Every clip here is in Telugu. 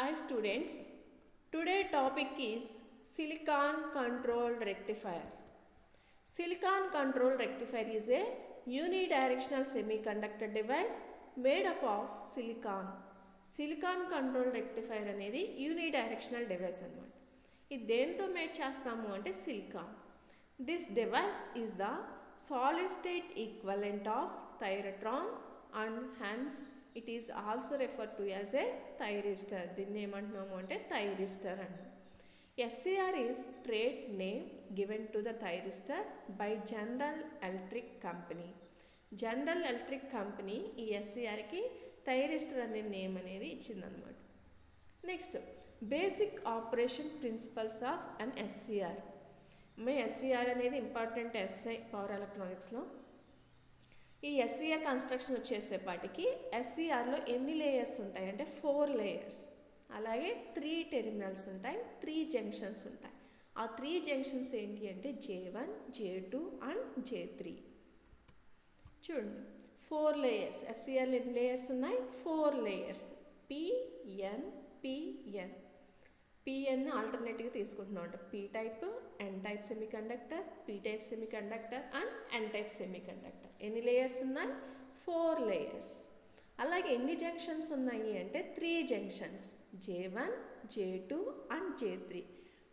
Hi students, today topic is silicon control rectifier. Silicon control rectifier is a unidirectional semiconductor device made up of silicon. Silicon control rectifier అనేది unidirectional device అన్నమాట. ఇది దేంతో మేడ్ చేస్తాము అంటే silicon. This device is the solid state equivalent of thyratron and hence it is also referred to as a thyristor. దీన్ని ఏమంటున్నాము అంటే thyristor అంటాం. SCR is trade name given to the thyristor by General Electric Company. General Electric Company ఈ SCRకి thyristor అనే నేమ్ అనేది ఇచ్చిందనమాట. Next basic operation principles of an SCR. మీ SCR అనేది ఇంపార్టెంట్ ఎస్ఐ పవర్ ఎలక్ట్రానిక్స్లో. ఈ SCR కన్స్ట్రక్షన్ వచ్చేసేపాటికి SCRలో ఎన్ని లేయర్స్ ఉంటాయి అంటే 4 లేయర్స్, అలాగే 3 టెర్మినల్స్ ఉంటాయి, 3 జంక్షన్స్ ఉంటాయి. ఆ 3 జంక్షన్స్ ఏంటి అంటే J1, J2 అండ్ J3. చూడండి 4 లేయర్స్. SCRలో ఎన్ని లేయర్స్ ఉన్నాయి? 4 లేయర్స్. PN PN PN ఆల్టర్నేటివ్గా తీసుకుంటున్నాం అంటే P type, N type semiconductor, P type semiconductor and N type semiconductor. ఎన్ని లేయర్స్ ఉన్నాయి? 4 లేయర్స్. అలాగే ఎన్ని జంక్షన్స్ ఉన్నాయి అంటే 3 junctions, J1, J2 and J3.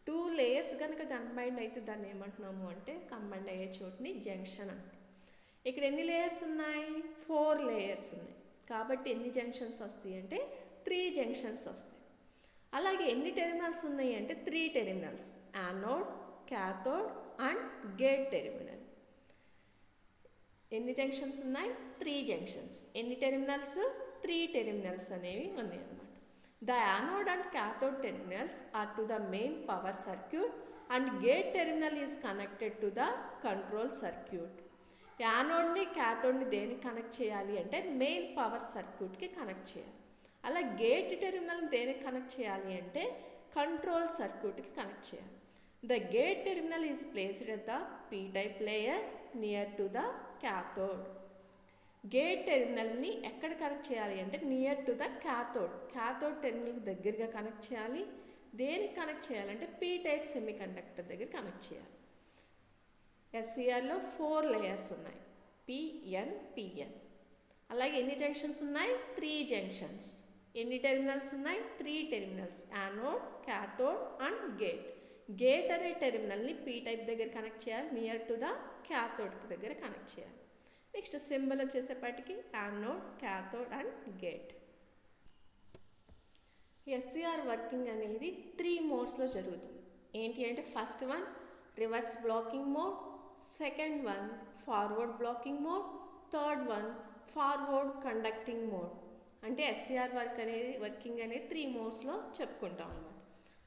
2 layers కనుక కంబైండ్ అయితే దాన్ని ఏమంటున్నాము అంటే కంబైండ్ అయ్యే చోటుని జంక్షన్ అంటాం. ఇక్కడ ఎన్ని లేయర్స్ ఉన్నాయి? 4 లేయర్స్ ఉన్నాయి. కాబట్టి ఎన్ని జంక్షన్స్ వస్తాయి అంటే 3 జంక్షన్స్ వస్తాయి. అలాగే ఎన్ని టెర్మినల్స్ ఉన్నాయి అంటే 3 terminals, anode, cathode and gate terminal. ఎన్ని జంక్షన్స్ ఉన్నాయి? 3 జంక్షన్స్. ఎన్ని టెర్మినల్స్? 3 టెర్మినల్స్ అనేవి ఉన్నాయి అన్నమాట. The anode and cathode terminals are to the main power circuit and gate terminal is connected to the control circuit. యానోడ్ని క్యాథోడ్ని దేనికి కనెక్ట్ చేయాలి అంటే మెయిన్ పవర్ సర్క్యూట్కి కనెక్ట్ చేయాలి. అలా గేట్ టెర్మినల్ని దేనికి కనెక్ట్ చేయాలి అంటే కంట్రోల్ సర్క్యూట్కి కనెక్ట్ చేయాలి. The gate terminal is placed at the P type layer near to the cathode. Gate టెర్మినల్ని ఎక్కడ కనెక్ట్ చేయాలి అంటే near to the cathode. Cathode టెర్మినల్కి దగ్గరగా కనెక్ట్ చేయాలి. దేనికి కనెక్ట్ చేయాలంటే P టైప్ సెమీకండక్టర్ దగ్గర కనెక్ట్ చేయాలి. SCRలో 4 లేయర్స్ ఉన్నాయి, PN PN. అలాగే ఎన్ని జంక్షన్స్ ఉన్నాయి? 3 జంక్షన్స్. ఎన్ని టెర్మినల్స్ ఉన్నాయి? 3 terminals, anode, cathode and gate. Gate అనే టెర్మినల్ని P టైప్ దగ్గర కనెక్ట్ చేయాలి, నియర్ టు ద క్యాథోడ్ దగ్గర కనెక్ట్ చేయాలి. నెక్స్ట్ సింబల్ వచ్చేసేపటికి anode, cathode and gate. SCR working అనేది 3 మోడ్స్లో జరుగుతుంది. ఏంటి అంటే first one reverse blocking mode, second one forward blocking mode, third one forward conducting mode. అంటే SCR వర్కింగ్ అనేది 3 మోడ్స్లో చెప్పుకుంటాం అన్నమాట.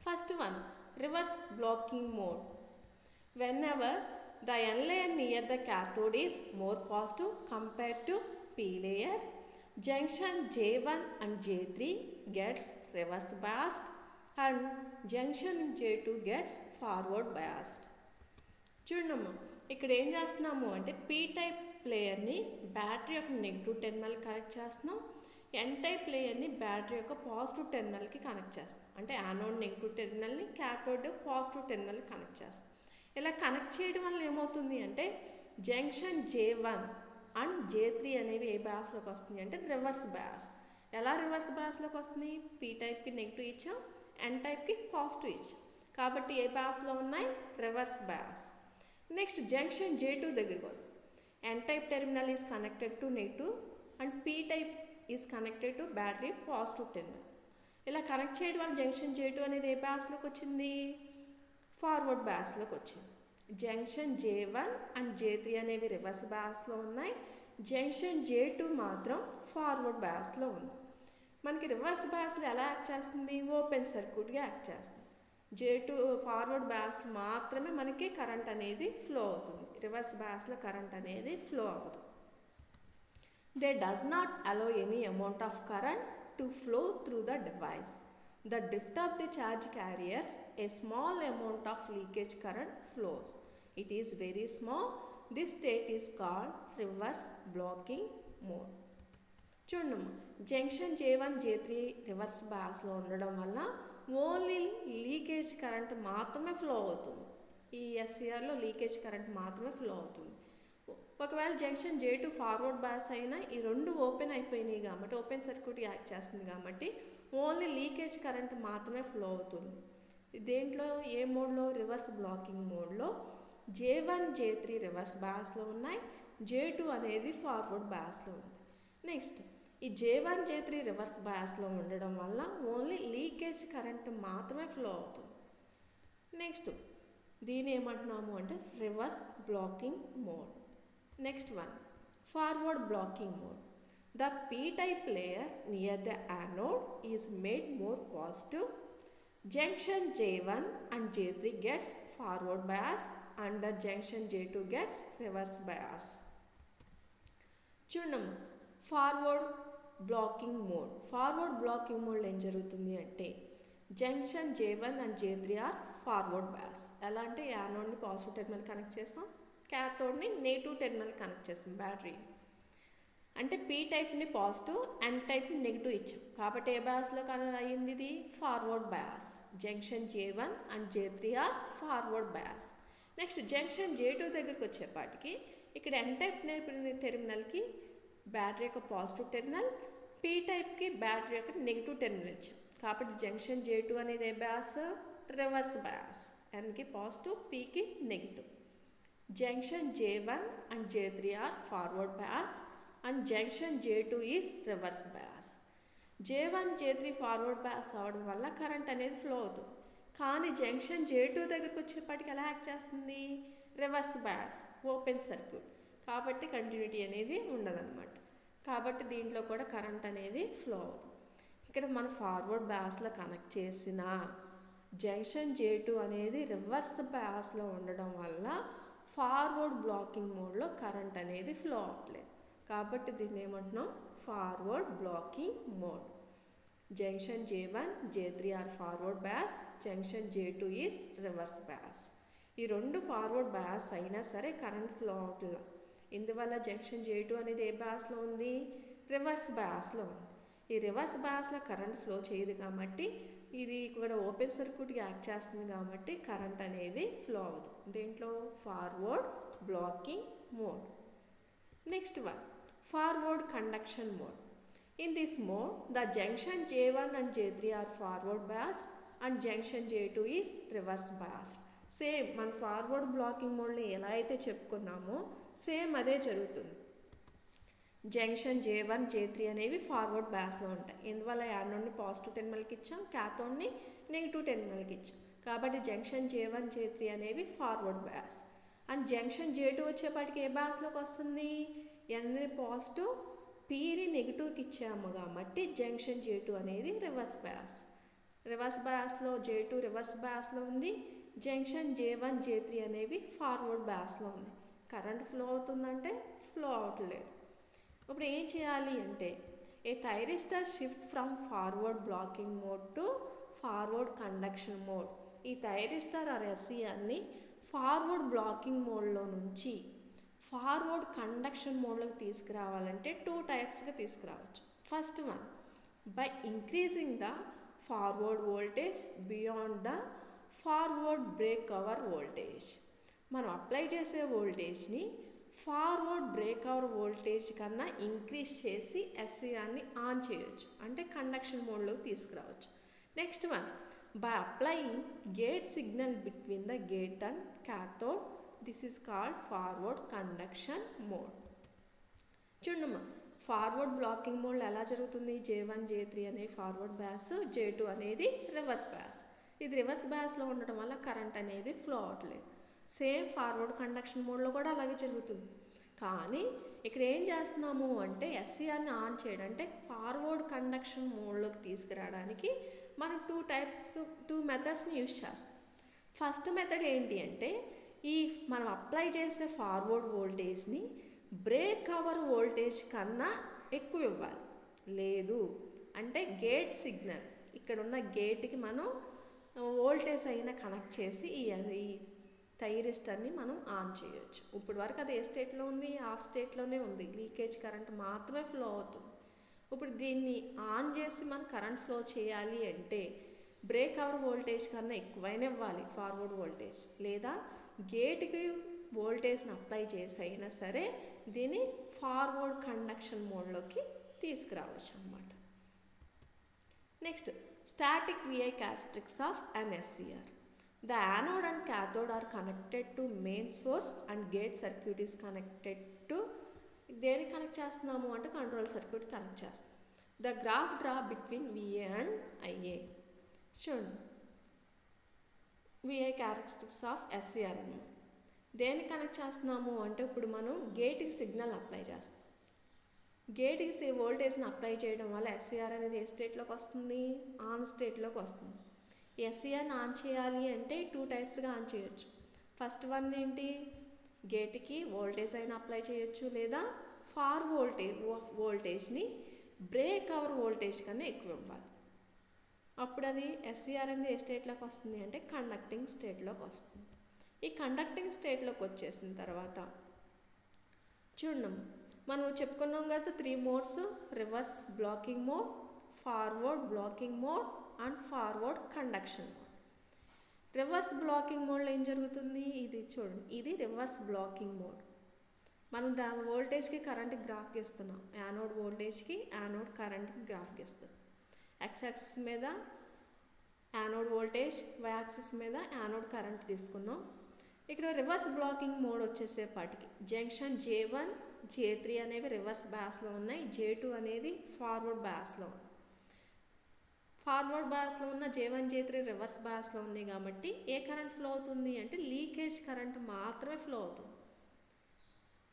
First one reverse blocking mode. Whenever the N layer near the cathode is more positive compare to P layer, junction J1 and J3 gets reverse biased and junction J2 gets forward biased. చూడమ్మా, ఇక్కడ ఏం చేస్తున్నాము అంటే P టైప్ ప్లేయర్ని బ్యాటరీ యొక్క నెగిటివ్ టెర్మినల్ కనెక్ట్ చేస్తున్నాం, N టైప్ ప్లేయర్ని బ్యాటరీ యొక్క పాజిటివ్ టెర్మినల్కి కనెక్ట్ చేస్తాం. అంటే యానోడ్ నెగిటివ్ టెర్మినల్ని, క్యాథోడ్ పాజిటివ్ టెర్మినల్కి కనెక్ట్ చేస్తాం. ఇలా కనెక్ట్ చేయడం వల్ల ఏమవుతుంది అంటే జంక్షన్ J1 అండ్ J3 అనేవి ఏ బయాస్లోకి వస్తుంది అంటే రివర్స్ బయాస్. ఎలా రివర్స్ బయాస్లోకి వస్తుంది? P టైప్కి నెగిటివ్ ఇచ్చాం, N టైప్కి పాజిటివ్ ఇచ్చాం. కాబట్టి ఏ బయాస్లో ఉన్నాయి? Reverse bias. Next junction J2 దగ్గరికి వద్దాం. N type terminal is connected to negative and P type is connected to battery positive terminal. ఇలా కనెక్ట్ చేయడం వల్ల జంక్షన్ J2 అనేది ఏ బయాస్లోకి వచ్చింది? ఫార్వర్డ్ బయాస్లోకి వచ్చింది. జంక్షన్ J1 అండ్ J3 అనేవి రివర్స్ బయాస్లో ఉన్నాయి, జంక్షన్ J2 మాత్రం ఫార్వర్డ్ బయాస్లో ఉంది. మనకి రివర్స్ బయాస్లో ఎలా యాక్ట్ చేస్తుంది? ఓపెన్ సర్క్యూట్గా యాక్ట్ చేస్తుంది. J2 ఫార్వర్డ్ బయాస్ మాత్రమే మనకి కరెంట్ అనేది ఫ్లో అవుతుంది, రివర్స్ బయాస్లో కరెంట్ అనేది ఫ్లో అవ్వదు. They does not allow any amount of current to flow through the device. The drift of the charge carriers a small amount of leakage current flows. It is very small. This state is called reverse blocking mode. చూడమ్మా, జంక్షన్ J1 J3 రివర్స్ బయాస్లో ఉండడం వల్ల ఓన్లీ లీకేజ్ కరెంట్ మాత్రమే ఫ్లో అవుతుంది. ఈ ఎస్సీఆర్లో లీకేజ్ కరెంట్ మాత్రమే ఫ్లో అవుతుంది. ఒకవేళ జంక్షన్ J2 ఫార్వర్డ్ బయాస్ అయినా ఈ రెండు ఓపెన్ అయిపోయినాయి కాబట్టి ఓపెన్ సర్క్యూట్ యాక్ట్ చేస్తుంది కాబట్టి ఓన్లీ లీకేజ్ కరెంట్ మాత్రమే ఫ్లో అవుతుంది. దేంట్లో ఏ మోడ్లో? రివర్స్ బ్లాకింగ్ మోడ్లో J1 J3 రివర్స్ బయాస్లో ఉన్నాయి, J2 అనేది ఫార్వర్డ్ బయాస్లో ఉంది. నెక్స్ట్ ఈ J1 J3 రివర్స్ బయాస్లో ఉండడం వల్ల ఓన్లీ లీకేజ్ కరెంట్ మాత్రమే ఫ్లో అవుతుంది. నెక్స్ట్ దీని ఏమంటున్నాము అంటే reverse blocking mode. Next one forward blocking mode. The p-type layer near the anode is made more positive. Junction J1 and J3 gets forward bias and the junction J2 gets reverse bias. చూడము forward blocking mode. Forward blocking మోడ్లో ఏం జరుగుతుంది అంటే junction J1 and J3 are forward bias. ఎలా అంటే యానోడ్ని పాజిటివ్ టెర్మినల్ కనెక్ట్ చేస్తాం, క్యాథోడ్ని నెగిటివ్ టెర్మినల్ కనెక్ట్ చేస్తాం బ్యాటరీ. అంటే పీ టైప్ని పాజిటివ్, ఎన్ టైప్ని నెగిటివ్ ఇచ్చాం కాబట్టి ఏ బయాస్లో అయింది? ఇది forward bias. Junction J1 and J3 are forward bias. Next junction J2 దగ్గరికి వచ్చేపాటికి ఇక్కడ ఎన్ టైప్ టెర్మినల్కి బ్యాటరీ యొక్క పాజిటివ్ టెర్మినల్, పీ టైప్కి బ్యాటరీ యొక్క నెగిటివ్ టెర్మినల్ ఇచ్చాం కాబట్టి జంక్షన్ J2 అనేది ఏ బయాస్? Reverse bias. ఎన్కి పాజిటివ్, పీకి negative. Junction J1 and J3 are forward bias and junction J2 is reverse bias. J1 J3 forward bias అవడం వల్ల కరెంట్ అనేది ఫ్లో అవుతుంది. కానీ జంక్షన్ J2 దగ్గరికి వచ్చేప్పటికి ఎలా యాక్ట్ చేస్తుంది? రివర్స్ బయాస్, ఓపెన్ సర్క్యూట్ కాబట్టి కంటిన్యూటీ అనేది ఉండదన్నమాట. కాబట్టి దీంట్లో కూడా కరెంట్ అనేది ఫ్లో అవుతుంది. ఇక్కడ మనం ఫార్వర్డ్ బయాస్లో కనెక్ట్ చేసిన జంక్షన్ J2 అనేది రివర్స్ బయాస్లో ఉండడం వల్ల ఫార్వర్డ్ బ్లాకింగ్ మోడ్లో కరెంట్ అనేది ఫ్లో అవ్వట్లేదు కాబట్టి దీన్ని ఏమంటున్నాం? Forward blocking mode. Junction J1 J3 are forward bias, junction J2 is reverse bias. ఈ రెండు ఫార్వర్డ్ బయాస్ అయినా సరే కరెంట్ ఫ్లో అవ్వట్లేదు. ఇందువల్ల జంక్షన్ J2 అనేది ఏ బయాస్లో ఉంది? రివర్స్ బయాస్లో ఉంది. ఈ రివర్స్ బయాస్లో కరెంట్ ఫ్లో చేయదు కాబట్టి ఇది ఇక్కడ ఓపెన్ సర్క్యూట్కి యాక్ట్ చేస్తుంది కాబట్టి కరెంట్ అనేది ఫ్లో అవుతుంది. దీంట్లో forward blocking mode. Next one forward conduction mode. In this mode the junction J1 and J3 are forward bias and junction J2 is reverse bias. Same మన ఫార్వర్డ్ బ్లాకింగ్ మోడ్లో ఎలా అయితే చెప్పుకున్నామో సేమ్ అదే జరుగుతుంది. జంక్షన్ J1 J3 అనేవి ఫార్వర్డ్ బయాస్లో ఉంటాయి. ఇందువల్ల యానోడ్ని పాజిటివ్ టెర్మినల్కి ఇచ్చాం, క్యాథోడ్ని నెగిటివ్ టెర్మినల్కి ఇచ్చాం కాబట్టి జంక్షన్ J1 J3 అనేవి forward bias. And junction J2 వచ్చేపాటికి ఏ బయాస్లోకి వస్తుంది? ఎన్ని పాజిటివ్, పీని నెగిటివ్కి ఇచ్చాము కాబట్టి జంక్షన్ J2 అనేది రివర్స్ బయాస్. రివర్స్ బయాస్లో J2 రివర్స్ బయాస్లో ఉంది, జంక్షన్ J1 J3 అనేవి ఫార్వర్డ్ బయాస్లో ఉంది. కరెంట్ ఫ్లో అవుతుందంటే ఫ్లో అవ్వట్లేదు. ఇప్పుడు ఏం చేయాలి అంటే a thyristor shift from forward blocking mode to forward conduction mode. ఈ థైరిస్టర్ ఆర్ ఎస్సీఆర్ని ఫార్వర్డ్ బ్లాకింగ్ మోడ్లో నుంచి ఫార్వర్డ్ కండక్షన్ మోడ్లోకి తీసుకురావాలంటే 2 టైప్స్గా తీసుకురావచ్చు. First one by increasing the forward voltage beyond the forward breakover voltage. మనం అప్లై చేసే వోల్టేజ్ని ఫార్వర్డ్ బ్రేక్ కవర్ వోల్టేజ్ కన్నా ఇంక్రీజ్ చేసి ఎస్సీఆర్ని ఆన్ చేయొచ్చు అంటే కండక్షన్ మోడ్లోకి తీసుకురావచ్చు. Next one by applying gate signal between the gate and cathode. This is called forward conduction mode. చూడమ్మా ఫార్వర్డ్ బ్లాకింగ్ మోడ్లో ఎలా జరుగుతుంది? J1 J3 అనే ఫార్వర్డ్ బయాస్, J2 అనేది రివర్స్ బయాస్. ఇది రివర్స్ బయాస్లో ఉండటం వల్ల కరెంట్ అనేది ఫ్లో అవ్వట్లేదు. సేమ్ ఫార్వర్డ్ కండక్షన్ మోడ్లో కూడా అలాగే జరుగుతుంది. కానీ ఇక్కడ ఏం చేస్తున్నాము అంటే ఎస్సీఆర్ని ఆన్ చేయడం అంటే ఫార్వర్డ్ కండక్షన్ మోడ్లోకి తీసుకురావడానికి మనం 2 మెథడ్స్ని యూజ్ చేస్తాం. ఫస్ట్ మెథడ్ ఏంటి అంటే ఈ మనం అప్లై చేసే ఫార్వర్డ్ వోల్టేజ్ని బ్రేక్ కవర్ వోల్టేజ్ కన్నా ఎక్కువ ఇవ్వాలి. లేదు అంటే గేట్ సిగ్నల్ ఇక్కడ ఉన్న గేట్కి మనం వోల్టేజ్ అయినా కనెక్ట్ చేసి ఈ థైరిస్టర్ని మనం ఆన్ చేయొచ్చు. ఇప్పుడు వరకు అది ఏ స్టేట్లో ఉంది? ఆఫ్ స్టేట్లోనే ఉంది. లీకేజ్ కరెంట్ మాత్రమే ఫ్లో అవుతుంది. ఇప్పుడు దీన్ని ఆన్ చేసి మనం కరెంట్ ఫ్లో చేయాలి అంటే బ్రేక్ అవర్ వోల్టేజ్ కన్నా ఎక్కువైనా ఇవ్వాలి ఫార్వర్డ్ వోల్టేజ్, లేదా గేట్కి వోల్టేజ్ని అప్లై చేసి అయినా సరే దీన్ని ఫార్వర్డ్ కండక్షన్ మోడ్లోకి తీసుకురావచ్చు అన్నమాట. Next, static VI characteristics of an SCR. The anode and cathode are connected to main source and gate circuit is connected to దేనికి కనెక్ట్ చేస్తున్నాము అంటే కంట్రోల్ సర్క్యూట్ కనెక్ట్ చేస్తాం. The graph draw between VA and IA. చూడండి, VI characteristics of SCR అన్నమాట. దేనికి కనెక్ట్ చేస్తున్నాము అంటే ఇప్పుడు మనం గేట్కి సిగ్నల్ అప్లై చేస్తాం. గేట్కి వోల్టేజ్ని అప్లై చేయడం వల్ల SCR అనేది ఏ స్టేట్లోకి వస్తుంది? ఆన్ స్టేట్లోకి వస్తుంది. SCRని ఆన్ చేయాలి అంటే 2 టైప్స్గా ఆన్ చేయొచ్చు. ఫస్ట్ వన్ ఏంటి? గేట్కి వోల్టేజ్ అయినా అప్లై చేయొచ్చు, లేదా వోల్టేజ్ని బ్రేక్ అవర్ వోల్టేజ్ కన్నా ఎక్కువ ఇవ్వాలి. అప్పుడు అది SCR అనేది ఏ స్టేట్లోకి వస్తుంది అంటే కండక్టింగ్ స్టేట్లోకి వస్తుంది. ఈ కండక్టింగ్ స్టేట్లోకి వచ్చేసిన తర్వాత చూడండి, మనం చెప్పుకున్నాం కదా 3 modes: reverse blocking mode, forward blocking mode and forward conduction mode. Reverse blocking మోడ్లో ఏం జరుగుతుంది? ఇది చూడండి, ఇది రివర్స్ బ్లాకింగ్ మోడ్. మనం వోల్టేజ్కి కరెంట్కి గ్రాఫ్ గీస్తున్నాం. యానోడ్ వోల్టేజ్కి యానోడ్ కరెంట్కి గ్రాఫ్ గీస్తున్నాం. X యాక్సిస్ మీద యానోడ్ వోల్టేజ్, Y యాక్సిస్ మీద యానోడ్ కరెంట్ తీసుకున్నాం. ఇక్కడ రివర్స్ బ్లాకింగ్ మోడ్ వచ్చేసేపాటికి జంక్షన్ J1, J3 అనేవి రివర్స్ బయాస్లో ఉన్నాయి, J2 అనేది ఫార్వర్డ్ బయాస్లో ఉంది. ఫార్వర్డ్ బయాస్లో ఉన్న J1, J3 రివర్స్ బయాస్లో ఉన్నాయి కాబట్టి ఏ కరెంట్ ఫ్లో అవుతుంది అంటే లీకేజ్ కరెంట్ మాత్రమే ఫ్లో అవుతుంది.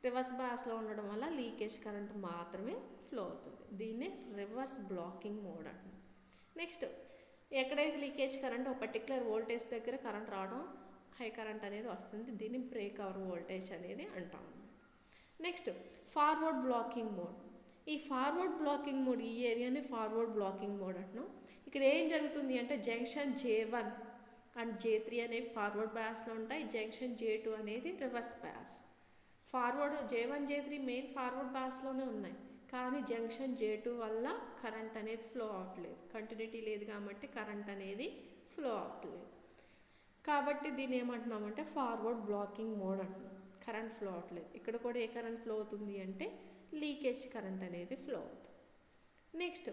రివర్స్ బయాస్లో ఉండడం వల్ల లీకేజ్ కరెంట్ మాత్రమే ఫ్లో అవుతుంది. దీన్నే రివర్స్ బ్లాకింగ్ మోడ్ అంటున్నాం. నెక్స్ట్, ఎక్కడైతే లీకేజ్ కరెంట్ ఒక పర్టికులర్ వోల్టేజ్ దగ్గర కరెంట్ రావడం, హై కరెంట్ అనేది వస్తుంది, దీన్ని బ్రేక్ అవర్ వోల్టేజ్ అనేది అంటాం. Next, forward blocking mode. ఈ ఫార్వర్డ్ బ్లాకింగ్ మోడ్, ఈ ఏరియాని ఫార్వర్డ్ బ్లాకింగ్ మోడ్ అంటున్నాం. ఇక్కడ ఏం జరుగుతుంది అంటే జంక్షన్ J1 అండ్ J3 అనేవి ఫార్వర్డ్ బయాస్లో ఉంటాయి, జంక్షన్ J2 అనేది reverse bias. Forward J1, J3 main forward బయాస్లోనే ఉన్నాయి, కానీ జంక్షన్ J2 వల్ల కరెంట్ అనేది ఫ్లో అవ్వట్లేదు, కంటిన్యూటీ లేదు కాబట్టి కరెంట్ అనేది ఫ్లో అవ్వట్లేదు. కాబట్టి దీన్ని ఏమంటున్నామంటే ఫార్వర్డ్ బ్లాకింగ్ మోడ్ అంటున్నాం. కరెంట్ ఫ్లో అవ్వట్లేదు. ఇక్కడ కూడా ఏ కరెంట్ ఫ్లో అవుతుంది అంటే లీకేజ్ కరెంట్ అనేది ఫ్లో అవుతుంది. నెక్స్ట్,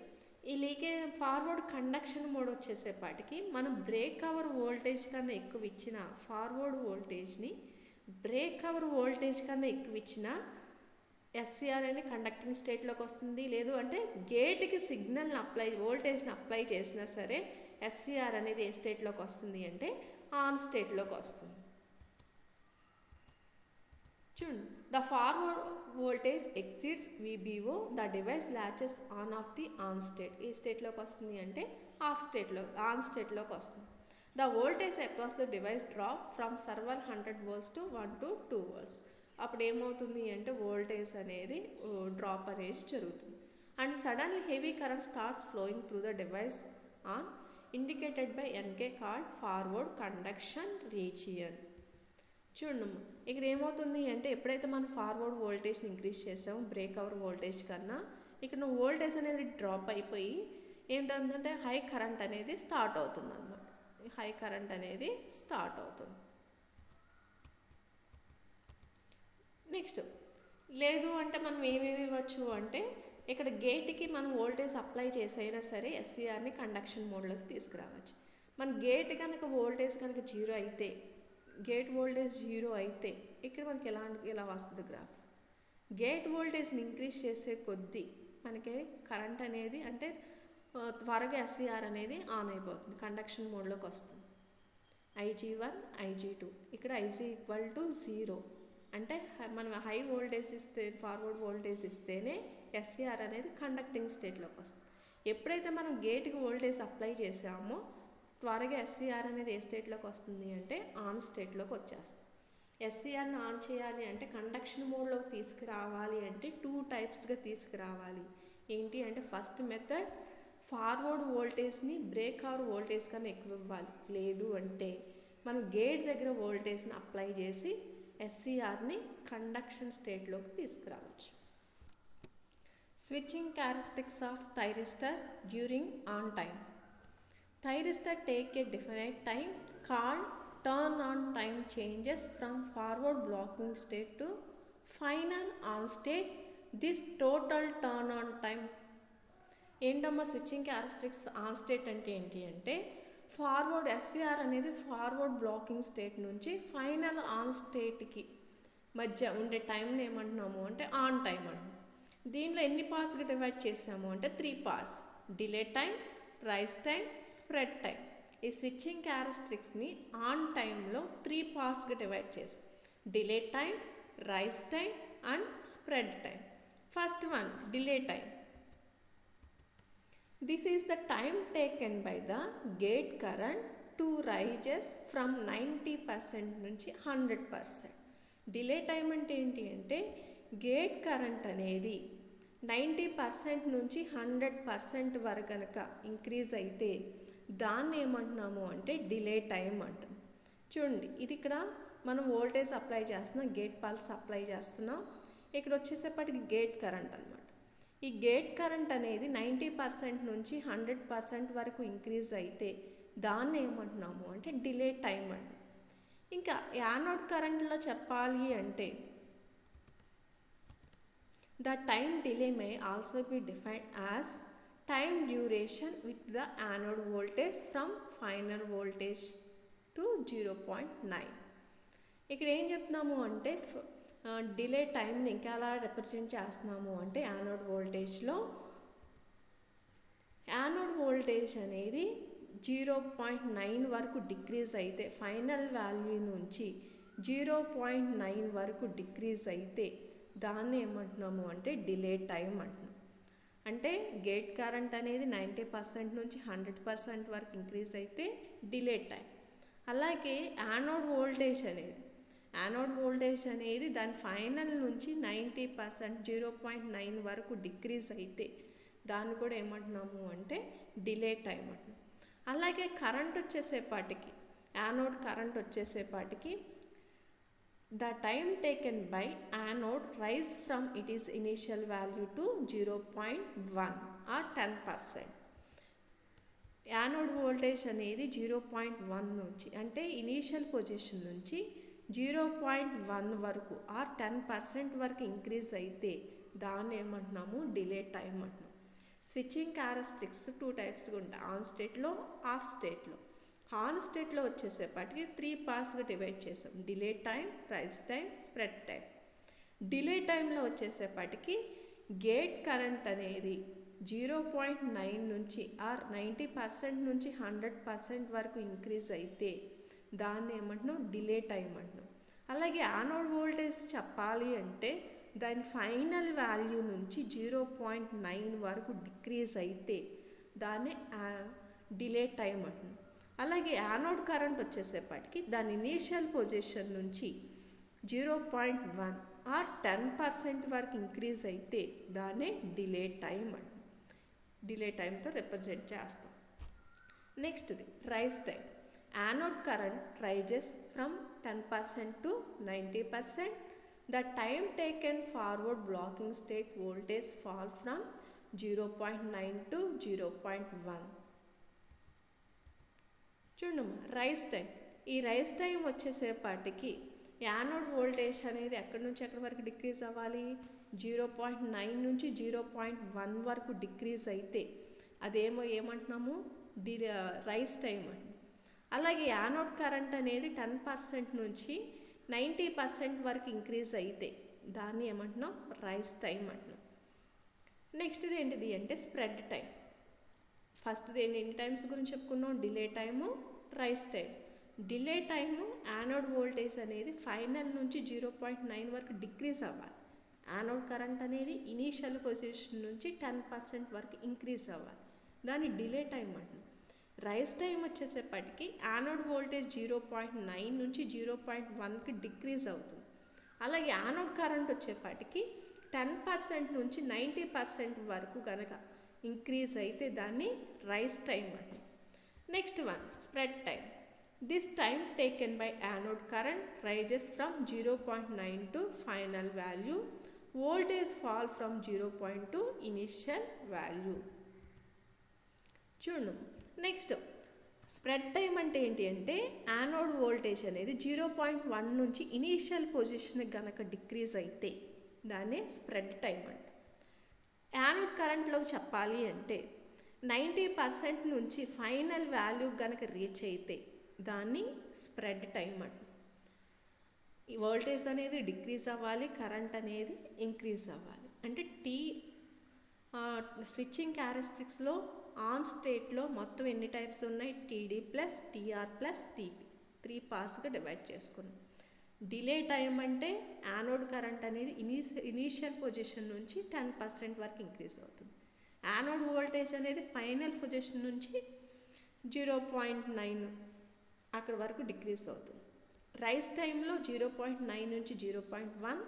ఈ లీకేజ్ ఫార్వర్డ్ కండక్షన్ మోడ్ వచ్చేసేపాటికి మనం బ్రేక్ అవర్ వోల్టేజ్ కన్నా ఎక్కువ ఇచ్చిన ఫార్వర్డ్ వోల్టేజ్ని బ్రేక్ అవర్ వోల్టేజ్ కన్నా ఎక్కువ ఇచ్చిన SCR అని కండక్టింగ్ స్టేట్లోకి వస్తుంది. లేదు అంటే గేట్కి సిగ్నల్ని వోల్టేజ్ని అప్లై చేసినా సరే SCR అనేది ఏ స్టేట్లోకి వస్తుంది అంటే ఆన్ స్టేట్లోకి వస్తుంది. చూడండి, the forward voltage exceeds VBO, the device latches on of the on state. ఏ స్టేట్లోకి వస్తుంది అంటే ఆన్ స్టేట్లోకి వస్తుంది. The voltage across the device drop from several 100 volts to 1 to 2 volts. అప్పుడు ఏమవుతుంది అంటే వోల్టేజ్ అనేది డ్రాప్ అనేది జరుగుతుంది. And suddenly heavy current starts flowing through the device on indicated by NK called forward conduction region. చూడమ్మా, ఇక్కడ ఏమవుతుంది అంటే ఎప్పుడైతే మనం ఫార్వర్డ్ వోల్టేజ్ని ఇంక్రీజ్ చేసామో బ్రేక్ అవర్ వోల్టేజ్ కన్నా ఇక్కడ వోల్టేజ్ అనేది డ్రాప్ అయిపోయి ఏంటంటే హై కరెంట్ అనేది స్టార్ట్ అవుతుంది అన్నమాట. హై కరెంట్ అనేది స్టార్ట్ అవుతుంది. నెక్స్ట్, లేదు అంటే మనం ఏమేమి ఇవ్వచ్చు అంటే ఇక్కడ గేట్కి మనం వోల్టేజ్ అప్లై చేసైనా సరే SCRని కండక్షన్ మోడ్లోకి తీసుకురావచ్చు. మన గేట్ కనుక వోల్టేజ్ కనుక 0 అయితే, గేట్ వోల్టేజ్ 0 అయితే ఇక్కడ మనకి ఎలా వస్తుంది గ్రాఫ్? గేట్ వోల్టేజ్ని ఇంక్రీజ్ చేసే కొద్దీ మనకి కరెంట్ అనేది అంటే త్వరగా SCR అనేది ఆన్ అయిపోతుంది, కండక్షన్ మోడ్లోకి వస్తుంది. IG1, IG2, ఇక్కడ IC = 0 అంటే మనం హై వోల్టేజ్ ఇస్తే ఫార్వర్డ్ వోల్టేజ్ ఇస్తేనే SCR అనేది కండక్టింగ్ స్టేట్లోకి వస్తుంది. ఎప్పుడైతే మనం గేట్కి వోల్టేజ్ అప్లై చేసామో త్వరగా SCR అనేది ఏ స్టేట్లోకి వస్తుంది అంటే ఆన్ స్టేట్లోకి వచ్చేస్తుంది. SCRని ఆన్ చేయాలి అంటే కండక్షన్ మోడ్లోకి తీసుకురావాలి అంటే 2 టైప్స్గా తీసుకురావాలి. ఏంటి అంటే ఫస్ట్ మెథడ్ ఫార్వర్డ్ వోల్టేజ్ని బ్రేక్ అవర్ వోల్టేజ్ కన్నా ఎక్కువ ఇవ్వాలి. లేదు అంటే మనం గేట్ దగ్గర వోల్టేజ్ని అప్లై చేసి SCRని కండక్షన్ స్టేట్లోకి తీసుకురావచ్చు. Switching characteristics of thyristor during on time. Thyristor take a definite time called turn on time changes from forward blocking state to final on state. This total turn on time ఏంటమ్మా స్విచ్చింగ్ క్యారెక్టరిస్టిక్స్ ఆన్ స్టేట్ అంటే ఏంటి అంటే ఫార్వర్డ్ ఎస్సిఆర్ అనేది ఫార్వర్డ్ బ్లాకింగ్ స్టేట్ నుంచి ఫైనల్ ఆన్ స్టేట్కి మధ్య ఉండే టైంని ఏమంటున్నాము అంటే ఆన్ టైం అంటున్నాం. దీనిలో ఎన్ని పార్ట్స్గా డివైడ్ చేసాము అంటే 3 parts: delay time, rise time, spread time. ఈ స్విచ్చింగ్ క్యారెక్టరిస్టిక్స్ని ఆన్ టైంలో 3 పార్ట్స్గా డివైడ్ చేసాం: delay time, rise time and spread time. First one, delay time. This is the time taken by the gate current to rises from 90% నుంచి 100%. డిలే టైం అంటే ఏంటి అంటే గేట్ కరెంట్ అనేది 90% నుంచి 100% వరకు కనుక ఇంక్రీజ్ అయితే దాన్ని ఏమంటున్నాము అంటే డిలే టైం అంటాం. చూడండి, ఇది ఇక్కడ మనం వోల్టేజ్ అప్లై చేస్తున్నాం, గేట్ పల్స్ అప్లై చేస్తున్నాం. ఇక్కడ వచ్చేసేపటికి గేట్ కరెంట్ అనమాట. ఈ గేట్ కరెంట్ అనేది 90% నుంచి 100% వరకు ఇంక్రీజ్ అయితే దాన్ని ఏమంటున్నాము అంటే డిలే టైం అంటాం. ఇంకా యానోడ్ కరెంట్లో చెప్పాలి అంటే the time delay may also be defined as time duration with the anode voltage from final voltage to 0.9. ఇక్కడ ఏం చెప్తున్నాము అంటే డిలే టైంని ఇంకా ఎలా రిప్రజెంట్ చేస్తున్నాము అంటే యానోడ్ వోల్టేజ్లో యానోడ్ వోల్టేజ్ అనేది 0.9 వరకు డిక్రీజ్ అయితే, ఫైనల్ వాల్యూ నుంచి 0.9 వరకు డిక్రీజ్ అయితే దాన్ని ఏమంటున్నాము అంటే డిలే టైం అంటున్నాం. అంటే గేట్ కరెంట్ అనేది 90% నుంచి 100% వరకు ఇంక్రీజ్ అయితే డిలే టైం. అలాగే యానోడ్ వోల్టేజ్ అనేది దాని ఫైనల్ నుంచి 90% 0.9 వరకు డిక్రీజ్ అయితే దాన్ని కూడా ఏమంటున్నాము అంటే డిలే టైం అంటున్నాం. అలాగే కరెంట్ వచ్చేసేపాటికి యానోడ్ కరెంట్ వచ్చేసేపాటికి the time taken by anode rise from it is initial value to 0.1 or 10%. Anode voltage అనేది 0.1 నుంచి అంటే ఇనీషియల్ పొజిషన్ నుంచి 0.1 వరకు ఆర్ 10% వరకు ఇంక్రీజ్ అయితే దాన్ని ఏమంటున్నాము డిలే టైం అంటున్నాం. స్విచ్చింగ్ క్యారెక్టరిస్టిక్స్ 2 టైప్స్గా ఉంటాయి: ఆన్ స్టేట్లో, ఆఫ్ స్టేట్లో. ఆన్ స్టేట్లో వచ్చేసేపటికి 3 పార్ట్స్గా డివైడ్ చేసాం: delay time, rise time, spread time. Delay టైంలో వచ్చేసేపటికి గేట్ కరెంట్ అనేది 0.9 నుంచి ఆర్ 90% నుంచి 100% వరకు ఇంక్రీజ్ అయితే దాన్ని ఏమంటున్నాం డిలే టైం అంటున్నాం. అలాగే యానోడ్ వోల్టేజ్ చెప్పాలి అంటే దాని ఫైనల్ వాల్యూ నుంచి 0.9 వరకు డిక్రీజ్ అయితే దాన్ని డిలే టైం అంటున్నాం. అలాగే యానోడ్ కరెంట్ వచ్చేసేపటికి దాని ఇనీషియల్ పొజిషన్ నుంచి 0.1 ఆర్ 10% వరకు ఇంక్రీజ్ అయితే దాన్ని డిలే టైం అంటున్నాం. డిలే టైంతో రిప్రజెంట్ చేస్తాం. నెక్స్ట్ది rise time. Anode current rises from 10% to 90%. The time taken forward blocking state voltage fall from 0.9 to 0.1. చూడమ్మా, రైస్ టైం. ఈ రైస్ టైం వచ్చేసేపటికి యానోడ్ వోల్టేజ్ అనేది ఎక్కడి నుంచి ఎక్కడి వరకు డిక్రీజ్ అవ్వాలి? 0.9 నుంచి 0.1 వరకు డిక్రీజ్ అయితే అదేమో ఏమంటున్నాము రైస్ టైం అంటున్నాం. అలాగే యానోడ్ కరెంట్ అనేది 10% నుంచి 90% వరకు ఇంక్రీజ్ అయితే దాన్ని ఏమంటున్నాం రైస్ టైం అంటున్నాం. నెక్స్ట్ది ఏంటిది అంటే స్ప్రెడ్ టైం. ఫస్ట్ది ఎన్ని టైమ్స్ గురించి చెప్పుకున్నాం? Delay time, rise time. Delay time anode voltage అనేది ఫైనల్ నుంచి 0.9 వరకు డిక్రీజ్ అవ్వాలి. యానోడ్ కరెంట్ అనేది ఇనీషియల్ పొజిషన్ నుంచి 10% వరకు ఇంక్రీజ్ అవ్వాలి. దాన్ని డిలే టైం అంటున్నాం. రైస్ టైం వచ్చేసేపటికి యానోడ్ వోల్టేజ్ 0.9 నుంచి 0.1కి డిక్రీజ్ అవుతుంది. అలాగే యానోడ్ కరెంట్ వచ్చేపటికి 10% నుంచి 90% వరకు కనుక ఇంక్రీజ్ అయితే దాన్ని రైస్ టైం అంటాం. Next one spread time. This time taken by anode current rises from 0.9 to final value voltage fall from 0.2 initial value. చూడండి నెక్స్ట్ స్ప్రెడ్ టైం అంటే ఏంటి అంటే యానోడ్ వోల్టేజ్ అనేది 0.1 నుంచి ఇనీషియల్ పొజిషన్ కనుక డిక్రీజ్ అయితే దాన్ని స్ప్రెడ్ టైం అంట. యానోడ్ కరెంట్లో చెప్పాలి అంటే 90% నుంచి ఫైనల్ వాల్యూ కనుక రీచ్ అయితే దాన్ని స్ప్రెడ్ టైం అంట. ఈ వోల్టేజ్ అనేది డిక్రీజ్ అవ్వాలి, కరెంట్ అనేది ఇంక్రీజ్ అవ్వాలి. అంటే స్విచ్చింగ్ క్యారెక్టరిస్టిక్స్లో ఆన్ స్టేట్లో మొత్తం ఎన్ని టైప్స్ ఉన్నాయి? TD plus TR plus TP 3 పార్ట్స్గా డివైడ్ చేసుకున్నాం. డిలే టైం అంటే యానోడ్ కరెంట్ అనేది ఇనీషియల్ పొజిషన్ నుంచి 10% వరకు ఇంక్రీజ్ అవుతుంది. యానోడ్ వోల్టేజ్ అనేది ఫైనల్ పొజిషన్ నుంచి 0.9 అక్కడ వరకు డిక్రీజ్ అవుతుంది. రైస్ టైంలో 0.9 నుంచి 0.1.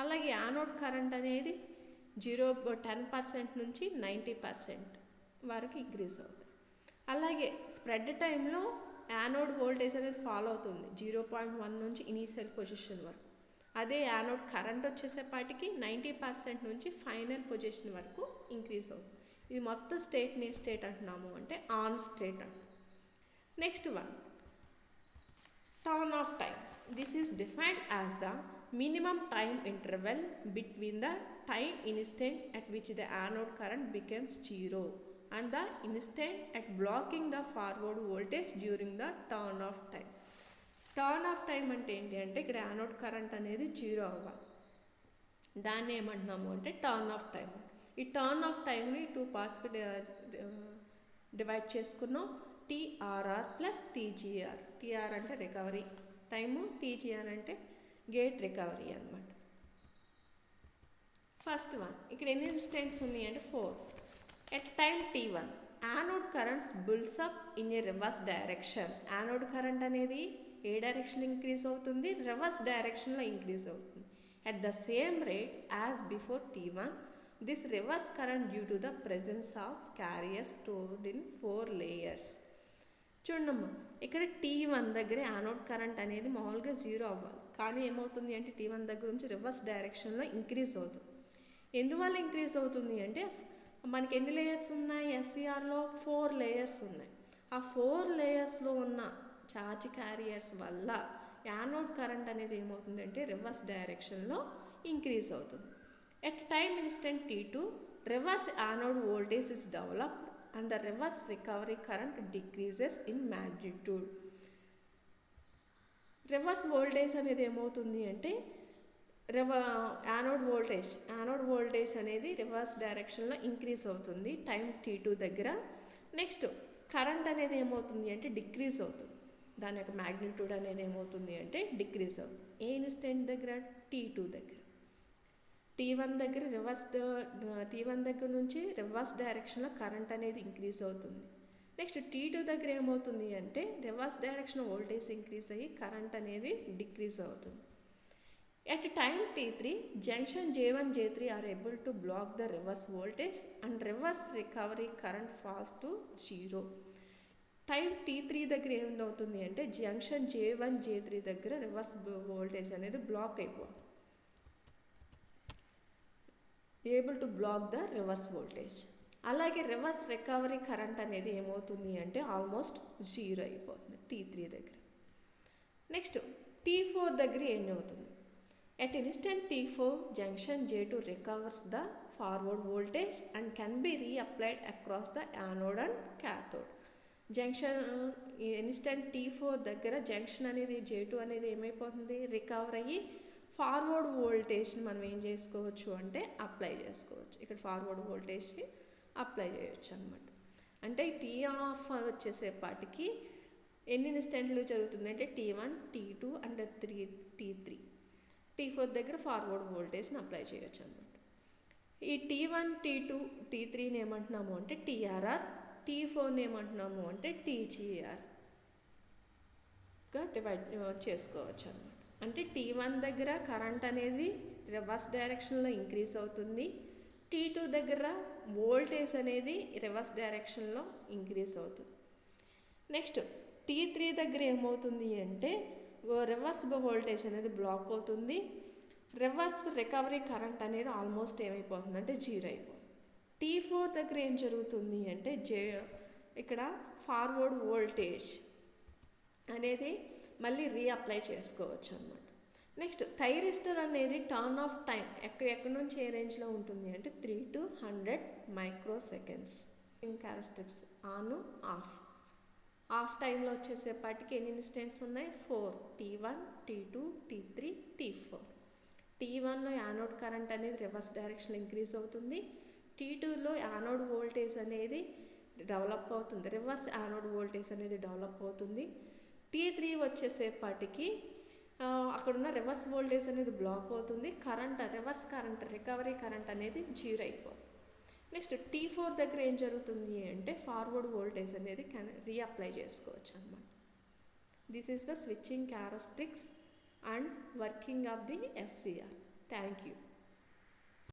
అలాగే యానోడ్ కరెంట్ అనేది 10% నుంచి 90% వరకు ఇంక్రీజ్ అవుతుంది. అలాగే స్ప్రెడ్ టైంలో యానోడ్ వోల్టేజ్ అనేది ఫాలో అవుతుంది 0.1 నుంచి ఇనీషియల్ పొజిషన్ వరకు. అదే యానోడ్ కరెంట్ వచ్చేసేపాటికి 90% నుంచి ఫైనల్ పొజిషన్ వరకు ఇంక్రీజ్ అవుతుంది. ఇది మొత్తం స్టేట్ని స్టేట్ అంటున్నాము అంటే ఆన్ స్టేట్ అంట. Next one turn off time. This is defined as the minimum time interval between the time instant at which the anode current becomes 0 and the instant at blocking the forward voltage during the turn off time. Turn off time అంటే ఏంటి అంటే ఇక్కడ యానోడ్ కరెంట్ అనేది 0 అవ్వాలి. దాన్ని ఏమంటున్నాము అంటే టర్న్ ఆఫ్ టైం. ఈ టర్న్ ఆఫ్ టైంని 2 పార్ట్స్గా డివైడ్ చేసుకున్నాం. TRR plus TGR. టీఆర్ అంటే రికవరీ టైము, టీజీఆర్ అంటే గేట్ రికవరీ అనమాట. ఫస్ట్ వన్ ఇక్కడ ఎన్ని ఇన్స్టెంట్స్ ఉన్నాయి అంటే 4. At time T1 anode currents bulls up in a reverse direction. Anode current అనేది ఏ డైరెక్షన్ ఇంక్రీజ్ అవుతుంది? రివర్స్ డైరెక్షన్లో ఇంక్రీజ్ అవుతుంది. At the same rate as before T1. This reverse current due to the presence of carriers stored in 4 layers. చూడమ్మా ఇక్కడ T1 దగ్గర యానోడ్ కరెంట్ అనేది మామూలుగా 0 అవ్వాలి. కానీ ఏమవుతుంది అంటే T1 దగ్గర నుంచి రివర్స్ డైరెక్షన్లో ఇంక్రీజ్ అవుతుంది. ఎందువల్ల ఇంక్రీజ్ అవుతుంది అంటే మనకి ఎన్ని లేయర్స్ ఉన్నాయి? ఎస్సీఆర్లో 4 లేయర్స్ ఉన్నాయి. ఆ 4 లేయర్స్లో ఉన్న ఛార్జ్ క్యారియర్స్ వల్ల యానోడ్ కరెంట్ అనేది ఏమవుతుంది అంటే రివర్స్ డైరెక్షన్లో ఇంక్రీజ్ అవుతుంది. At time instant T2 reverse anode voltage is developed and the reverse recovery current decreases in magnitude. Reverse voltage అనేది ఏమవుతుంది అంటే యానోడ్ వోల్టేజ్ అనేది రివర్స్ డైరెక్షన్లో ఇంక్రీజ్ అవుతుంది టైం T2 దగ్గర. నెక్స్ట్ కరెంట్ అనేది ఏమవుతుంది అంటే డిక్రీజ్ అవుతుంది. దాని యొక్క మ్యాగ్నిట్యూడ్ అనేది ఏమవుతుంది అంటే డిక్రీజ్ అవుతుంది. ఏ ఇన్స్టెంట్ దగ్గర? T2 దగ్గర. T1 దగ్గర నుంచి రివర్స్ డైరెక్షన్లో కరెంట్ అనేది ఇంక్రీజ్ అవుతుంది. నెక్స్ట్ T2 దగ్గర ఏమవుతుంది అంటే రివర్స్ డైరెక్షన్ వోల్టేజ్ ఇంక్రీజ్ అయ్యి కరెంట్ అనేది డిక్రీజ్ అవుతుంది. At time T3 junction J1 J3 are able to block the reverse voltage and reverse recovery current falls to 0. Time T3 దగ్గర ఏమవుతుంది అంటే జంక్షన్ J1 J3 దగ్గర రివర్స్ వోల్టేజ్ అనేది బ్లాక్ అయిపోతుంది. Able to block the reverse voltage. అలాగే రివర్స్ రికవరీ కరెంట్ అనేది ఏమవుతుంది అంటే ఆల్మోస్ట్ 0 అయిపోతుంది T3 దగ్గర. నెక్స్ట్ T4 దగ్గర ఏమవుతుంది? At instant T4 junction J2 recovers the forward voltage and can be reapplied across the anode and cathode. Junction instant T4 దగ్గర జంక్షన్ అనేది J2 అనేది ఏమైపోతుంది? రికవర్ అయ్యి ఫార్వర్డ్ వోల్టేజ్ని మనం ఏం చేసుకోవచ్చు అంటే అప్లై చేసుకోవచ్చు. ఇక్కడ ఫార్వర్డ్ వోల్టేజ్ని అప్లై చేయొచ్చు అనమాట. అంటే టీ ఆఫ్ వచ్చేసేపాటికి ఎన్ని ఇన్స్టెంట్లు జరుగుతుంది అంటే T1 T2 and T3 T4 దగ్గర ఫార్వర్డ్ వోల్టేజ్ని అప్లై చేయొచ్చు అనమాట. ఈ T1 T2 T3ని ఏమంటున్నాము అంటే TRR, T4ని ఏమంటున్నాము అంటే TGRగా డివైడ్ చేసుకోవచ్చు అనమాట. అంటే T1 దగ్గర కరెంట్ అనేది రివర్స్ డైరెక్షన్లో ఇంక్రీజ్ అవుతుంది. T2 దగ్గర వోల్టేజ్ అనేది రివర్స్ డైరెక్షన్లో ఇంక్రీజ్ అవుతుంది. నెక్స్ట్ T3 దగ్గర ఏమవుతుంది అంటే రివర్స్ వోల్టేజ్ అనేది బ్లాక్ అవుతుంది. రివర్స్ రికవరీ కరెంట్ అనేది ఆల్మోస్ట్ ఏమైపోతుంది అంటే జీరో అయిపోతుంది. T4 దగ్గర ఏం జరుగుతుంది అంటే ఇక్కడ ఫార్వర్డ్ వోల్టేజ్ అనేది మళ్ళీ రీఅప్లై చేసుకోవచ్చు అన్నమాట. నెక్స్ట్ థైరిస్టర్ అనేది టర్న్ ఆఫ్ టైం ఎక్కడి నుంచి ఏ రేంజ్లో ఉంటుంది అంటే 3 to 100 మైక్రోసెకండ్స్. క్యారెక్టరిస్టిక్స్ ఆన్ ఆఫ్ టైంలో వచ్చేసేపటికి ఎన్ని ఇన్స్టెంట్స్ ఉన్నాయి 4. T1 T2 T3 T4. T1లో యానోడ్ కరెంట్ అనేది రివర్స్ డైరెక్షన్లో ఇంక్రీజ్ అవుతుంది. T2లో యానోడ్ వోల్టేజ్ అనేది డెవలప్ అవుతుంది, రివర్స్ యానోడ్ వోల్టేజ్ అనేది డెవలప్ అవుతుంది. T3 వచ్చేసేపటికి అక్కడున్న రివర్స్ వోల్టేజ్ అనేది బ్లాక్ అవుతుంది, రివర్స్ కరెంట్ రికవరీ కరెంట్ అనేది జీరో అయిపోతుంది. నెక్స్ట్ T4 దగ్గర ఏం జరుగుతుంది అంటే ఫార్వర్డ్ వోల్టేజ్ అనేది రీఅప్లై చేసుకోవచ్చు అన్నమాట. This is the switching characteristics and working of the SCR. Thank you.